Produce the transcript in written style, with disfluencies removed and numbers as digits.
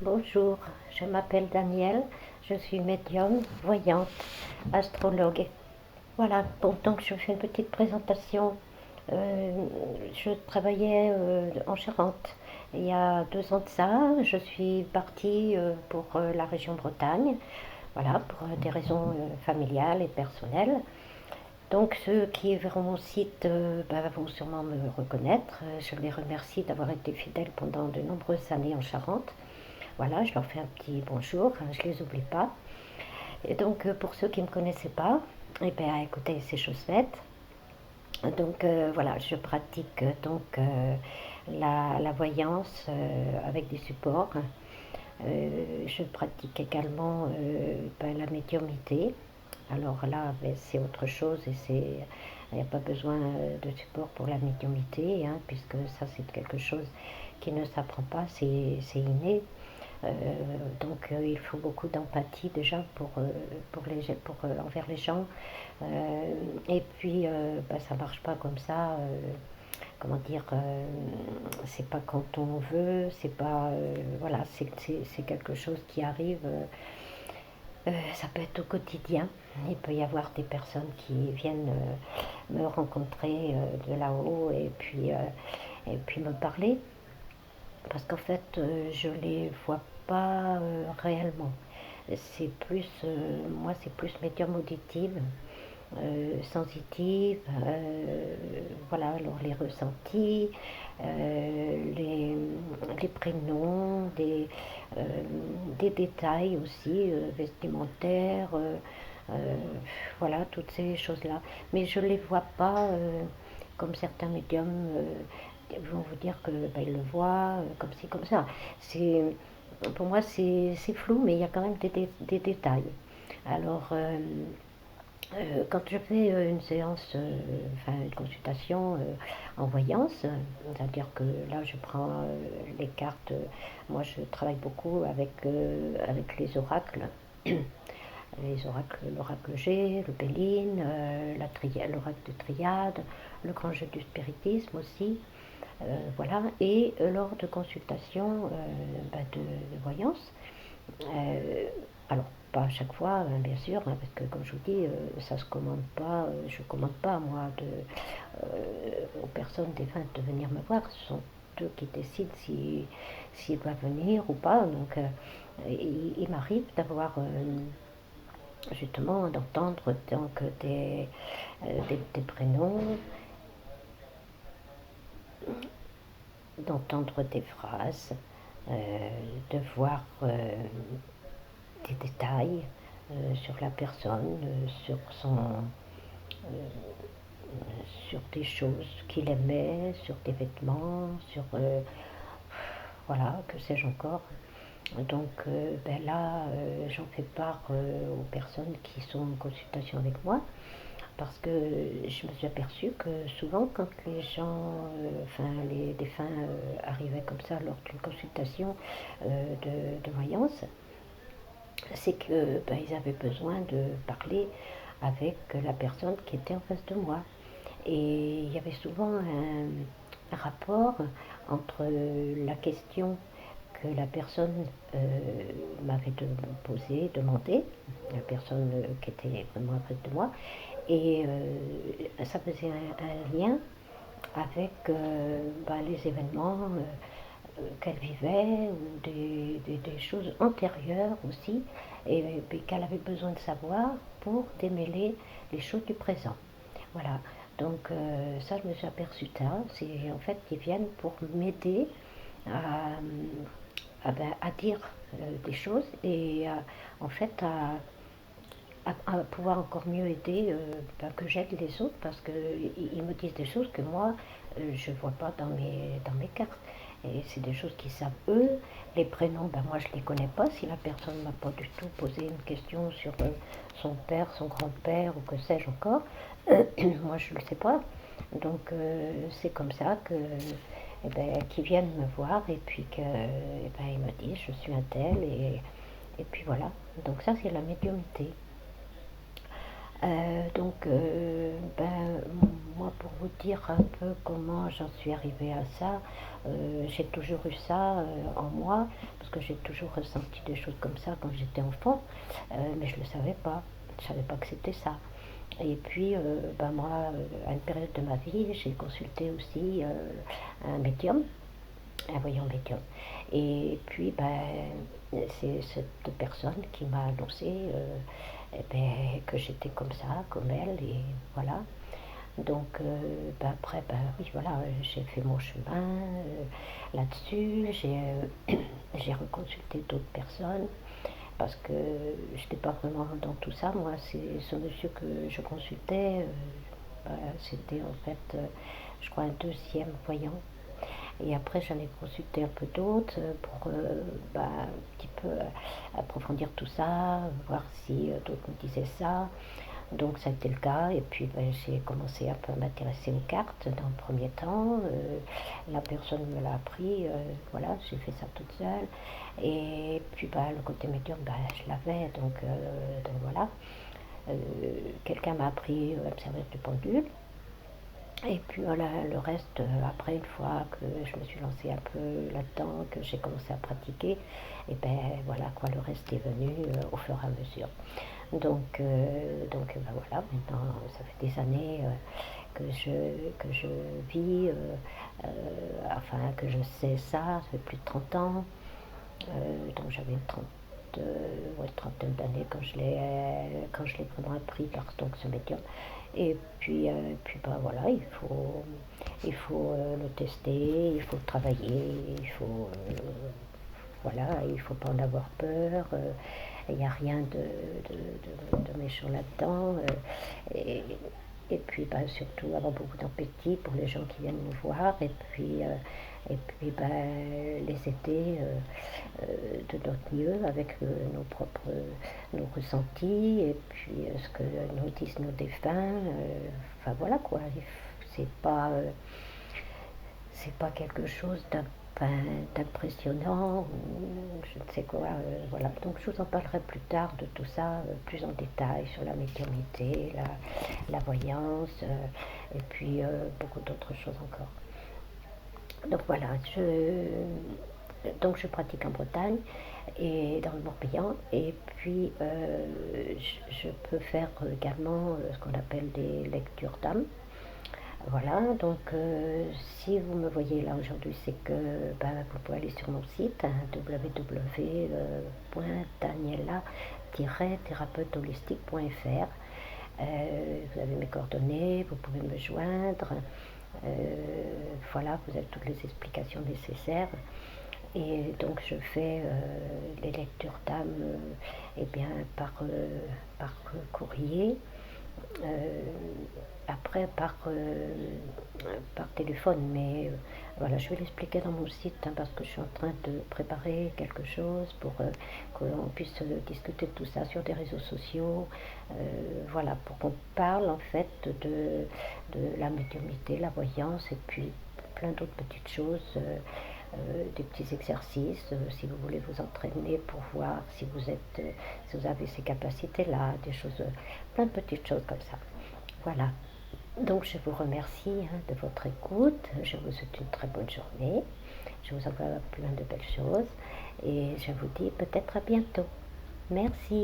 Bonjour, je m'appelle Danielle, je suis médium, voyante, astrologue. Voilà, bon, donc je fais une petite présentation. Je travaillais en Charente il y a 2 ans de ça. Je suis partie pour la région Bretagne, voilà, pour des raisons familiales et personnelles. Donc ceux qui verront mon site vont sûrement me reconnaître. Je les remercie d'avoir été fidèles pendant de nombreuses années en Charente. Voilà, je leur fais un petit bonjour, je ne les oublie pas. Et donc, pour ceux qui ne me connaissaient pas, eh bien, écoutez, c'est chose faite. Donc, voilà, je pratique la voyance avec des supports. Je pratique également la médiumnité. Alors là, ben, c'est autre chose et il n'y a pas besoin de support pour la médiumnité, hein, puisque ça, c'est quelque chose qui ne s'apprend pas, c'est inné. Euh, il faut beaucoup d'empathie déjà envers les gens. Et puis ça marche pas comme ça. Comment dire, c'est pas quand on veut, c'est pas voilà, c'est quelque chose qui arrive. Ça peut être au quotidien. Il peut y avoir des personnes qui viennent me rencontrer de là-haut et puis me parler parce qu'en fait, je les vois pas réellement. C'est plus, moi, c'est plus médium auditive, sensitive, voilà, alors les ressentis, les prénoms, euh, des détails aussi vestimentaires, euh, voilà, toutes ces choses-là. Mais je ne les vois pas comme certains médiums vont vous dire que ils le voient comme ci, comme ça. C'est, pour moi, c'est flou, mais il y a quand même des détails. Alors, quand je fais une séance, une consultation en voyance, c'est-à-dire que là je prends les cartes, moi je travaille beaucoup avec les oracles, les oracles, l'oracle G, le Béline, l'oracle de Triade, le grand jeu du spiritisme aussi, voilà, et lors de consultations de voyance, euh, alors, pas à chaque fois, hein, bien sûr, hein, parce que comme je vous dis, ça se commande pas, je commande pas moi aux personnes défuntes de venir me voir. Ce sont eux qui décident s'ils doivent venir ou pas. Donc, il m'arrive d'avoir justement d'entendre des prénoms, d'entendre des phrases, de voir des détails sur la personne, sur des choses qu'il aimait, sur des vêtements, sur voilà, que sais-je encore. Donc là, j'en fais part aux personnes qui sont en consultation avec moi, parce que je me suis aperçue que souvent, quand les gens, les défunts arrivaient comme ça lors d'une consultation de voyance, c'est que ils avaient besoin de parler avec la personne qui était en face de moi. Et il y avait souvent un rapport entre la question que la personne m'avait demandé, la personne qui était vraiment en face de moi, et ça faisait un lien avec les événements qu'elle vivait ou des choses antérieures aussi, et qu'elle avait besoin de savoir pour démêler les choses du présent. Voilà, donc ça je me suis aperçue tard, c'est en fait qu'ils viennent pour m'aider à, à dire des choses et en fait à pouvoir encore mieux aider, que j'aide les autres parce qu'ils me disent des choses que moi je ne vois pas dans mes cartes. Et c'est des choses qu'ils savent eux. Les prénoms, moi je ne les connais pas. Si la personne ne m'a pas du tout posé une question sur son père, son grand-père ou que sais-je encore, moi je ne le sais pas. Donc c'est comme ça que qu'ils viennent me voir et puis qu'ils me disent je suis un tel et puis voilà. Donc ça c'est la médiumnité. Moi, pour vous dire un peu comment j'en suis arrivée à ça, j'ai toujours eu ça en moi, parce que j'ai toujours ressenti des choses comme ça quand j'étais enfant, mais je ne le savais pas. Je ne savais pas que c'était ça. Et puis, ben moi, à une période de ma vie, j'ai consulté aussi un médium, un voyant médium. Et puis, c'est cette personne qui m'a annoncé eh ben, que j'étais comme ça, comme elle, et voilà. Donc, après, oui, voilà, j'ai fait mon chemin là-dessus, j'ai reconsulté d'autres personnes parce que je n'étais pas vraiment dans tout ça. Moi, c'est ce monsieur que je consultais, c'était en fait, je crois, un deuxième voyant. Et après, j'en ai consulté un peu d'autres pour un petit peu approfondir tout ça, voir si d'autres me disaient ça. Donc ça a été le cas, et puis j'ai commencé un peu à m'intéresser aux cartes dans le premier temps. La personne me l'a appris, voilà, j'ai fait ça toute seule. Et puis le côté médium, je l'avais, donc voilà. Euh, Quelqu'un m'a appris à me servir du pendule. Et puis voilà, le reste, après, une fois que je me suis lancée un peu là-dedans, que j'ai commencé à pratiquer, et ben voilà, quoi, le reste est venu au fur et à mesure. Donc voilà, maintenant, ça fait des années que je vis, enfin, que je sais ça, ça fait plus de 30 ans. Donc j'avais une trentaine d'années quand je l'ai vraiment appris par donc, ce médium. Et puis voilà, il faut le tester, il faut le travailler, voilà, il faut pas en avoir peur. Il n'y a rien de méchant là-dedans. Et puis surtout avoir beaucoup d'empathie pour les gens qui viennent nous voir, et puis les aider de notre mieux avec nos ressentis, et puis ce que nous disent nos défunts. Enfin voilà quoi, c'est pas quelque chose d'impressionnant ou je ne sais quoi. Voilà. Donc je vous en parlerai plus tard de tout ça, plus en détail sur la médiumnité, la voyance, et puis beaucoup d'autres choses encore. Donc voilà, donc je pratique en Bretagne et dans le Morbihan, et puis je peux faire également ce qu'on appelle des lectures d'âme. Voilà, donc si vous me voyez là aujourd'hui, c'est que vous pouvez aller sur mon site, hein, www.daniela-thérapeute-holistique.fr. Vous avez mes coordonnées, vous pouvez me joindre. Voilà, vous avez toutes les explications nécessaires. Et donc je fais les lectures d'âme par courrier. Euh, Après par téléphone, mais voilà, je vais l'expliquer dans mon site, hein, parce que je suis en train de préparer quelque chose pour qu'on puisse discuter de tout ça sur des réseaux sociaux, voilà, pour qu'on parle en fait de la médiumnité, la voyance, et puis plein d'autres petites choses, des petits exercices, si vous voulez vous entraîner pour voir si vous avez ces capacités-là, des choses, plein de petites choses comme ça. Voilà. Donc je vous remercie, hein, de votre écoute. Je vous souhaite une très bonne journée. Je vous envoie plein de belles choses et je vous dis peut-être à bientôt. Merci.